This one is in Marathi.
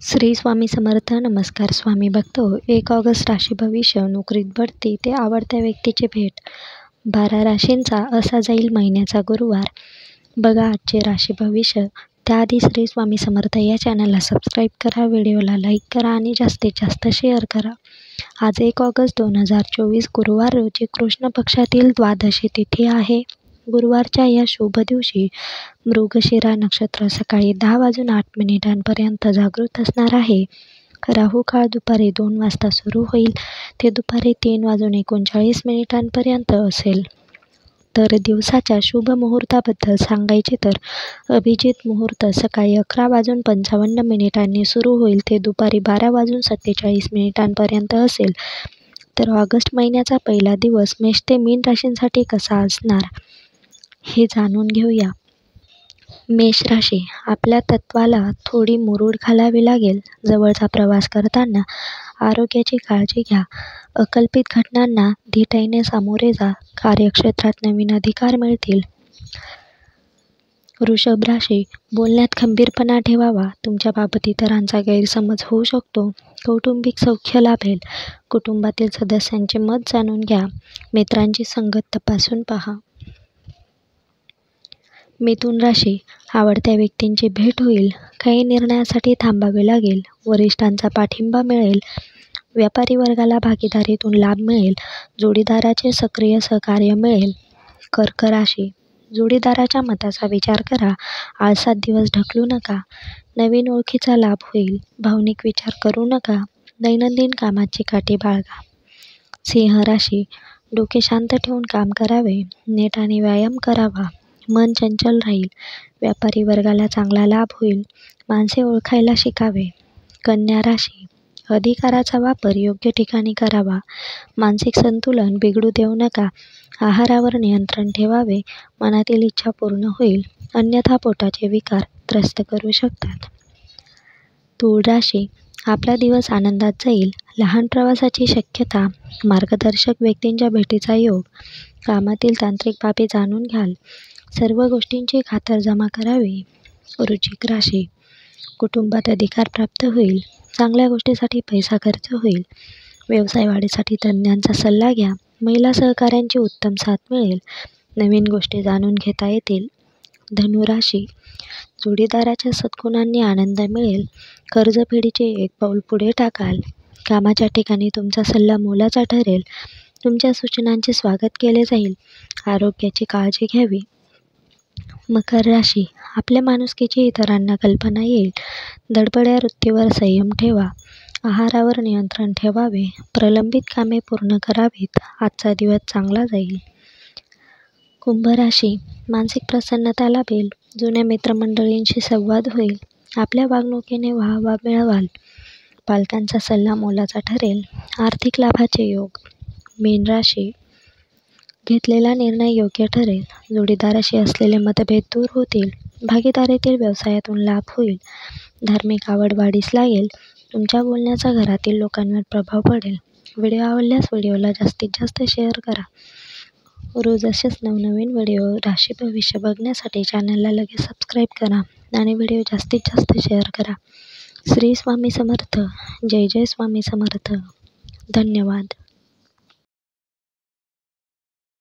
श्री स्वामी समर्थ. नमस्कार स्वामी भक्तो. 1 ऑगस्ट राशी भविष्य. नोकरीत बढती ते आवडत्या व्यक्तीची भेट. 12 राशींचा असा जाईल महिन्याचा गुरुवार. बघा आजचे राशी भविष्य. त्याआधी श्री स्वामी समर्थ या चॅनलला सबस्क्राईब करा, व्हिडिओला लाईक करा आणि जास्तीत जास्त शेअर करा. आज 1 ऑगस्ट 2024 गुरुवार रोजी कृष्ण पक्षातील द्वादशी तिथी आहे. गुरुवारच्या या शुभ दिवशी मृगशिरा नक्षत्र सकाळी 10:08 जागृत असणार आहे. राहू काळ दुपारी 2 वाजता सुरू होईल ते दुपारी 3:39 असेल. तर दिवसाच्या शुभ मुहूर्ताबद्दल सांगायचे तर अभिजित मुहूर्त सकाळी 11:55 सुरू होईल ते दुपारी 12:47 असेल. तर ऑगस्ट महिन्याचा पहिला दिवस मेष ते मीन राशींसाठी कसा असणार हे जाणून घेऊया. मेष राशी. आपल्या तत्वाला थोडी मुरूड घालावी लागेल. जवळचा प्रवास करताना आरोग्याची काळजी घ्या. अकल्पित घटनांना धीटाईने सामोरे जा. कार्यक्षेत्रात नवीन अधिकार मिळतील. वृषभ राशी. बोलण्यात खंबीरपणा ठेवावा. तुमच्याबाबत इतरांचा गैरसमज होऊ शकतो. कौटुंबिक सौख्य लाभेल. कुटुंबातील सदस्यांचे मत जाणून घ्या. मित्रांची संगत तपासून पहा. मिथुन राशी. आवडत्या व्यक्तींची भेट होईल. काही निर्णयासाठी थांबावे लागेल. वरिष्ठांचा पाठिंबा मिळेल. व्यापारी वर्गाला भागीदारीतून लाभ मिळेल. जोडीदाराचे सक्रिय सहकार्य मिळेल. कर्क राशी. जोडीदाराच्या मताचा विचार करा. आळसात दिवस ढकलू नका. नवीन ओळखीचा लाभ होईल. भावनिक विचार करू नका. दैनंदिन कामात चिकाटी बाळगा. सिंह राशी. डोके शांत ठेवून काम करावे. नेट आणि व्यायाम करावा. मन चंचल राहील. व्यापारी वर्गाला चांगला लाभ होईल. माणसे ओळखायला शिकावे. कन्या राशी. अधिकाराचा वापर योग्य ठिकाणी करावा. मानसिक संतुलन बिघडू देऊ नका. आहारावर नियंत्रण ठेवावे. मनातील इच्छा पूर्ण होईल. अन्यथा पोटाचे विकार त्रस्त करू शकतात. तूळ राशी. आपला दिवस आनंदात जाईल. लहान प्रवासाची शक्यता. मार्गदर्शक व्यक्तींच्या भेटीचा योग. कामातील तांत्रिक बाबी जाणून घ्याल. सर्व गोष्टींची खातरजमा करावी. वृश्चिक राशी. कुटुंबात अधिकार प्राप्त होईल. चांगल्या गोष्टीसाठी पैसा खर्च होईल. व्यवसाय वाढीसाठी तज्ज्ञांचा सल्ला घ्या. महिला सहकाऱ्यांची उत्तम साथ मिळेल. नवीन गोष्टी जाणून घेता येतील. धनु राशी. जोडीदाराच्या सद्गुणांनी आनंद मिळेल. कर्जफेडीचे एक पाऊल पुढे टाकाल. कामाच्या ठिकाणी तुमचा सल्ला मोलाचा ठरेल. तुमच्या सूचनांचे स्वागत केले जाईल. आरोग्याची काळजी घ्यावी. मकर राशी. आपल्या माणुसकीची इतरांना कल्पना येईल. धडपड्या वृत्तीवर संयम ठेवा. आहारावर नियंत्रण ठेवावे. प्रलंबित कामे पूर्ण करावीत. आजचा दिवस चांगला जाईल. कुंभ राशी. मानसिक प्रसन्नता लाभेल. जुन्या मित्रमंडळींशी संवाद होईल. आपल्या वागणुकीने वाहवा मिळवाल. पालकांचा सल्ला मोलाचा ठरेल. आर्थिक लाभाचे योग. मीन राशी. घेतलेला निर्णय योग्य ठरेल. जोडीदाराशी असलेले मतभेद दूर होतील. भागीदारीतील व्यवसायातून लाभ होईल. धार्मिक आवड वाढीस लागेल. तुमच्या बोलण्याचा घरातील लोकांवर प्रभाव पडेल. व्हिडिओ आवडल्यास व्हिडिओला जास्तीत जास्त शेअर करा. रोज असेच नवनवीन व्हिडिओ राशी भविष्य बघण्यासाठी चॅनलला लगेच सबस्क्राईब करा आणि व्हिडिओ जास्तीत जास्त शेअर करा. श्री स्वामी समर्थ. जय जय स्वामी समर्थ. धन्यवाद.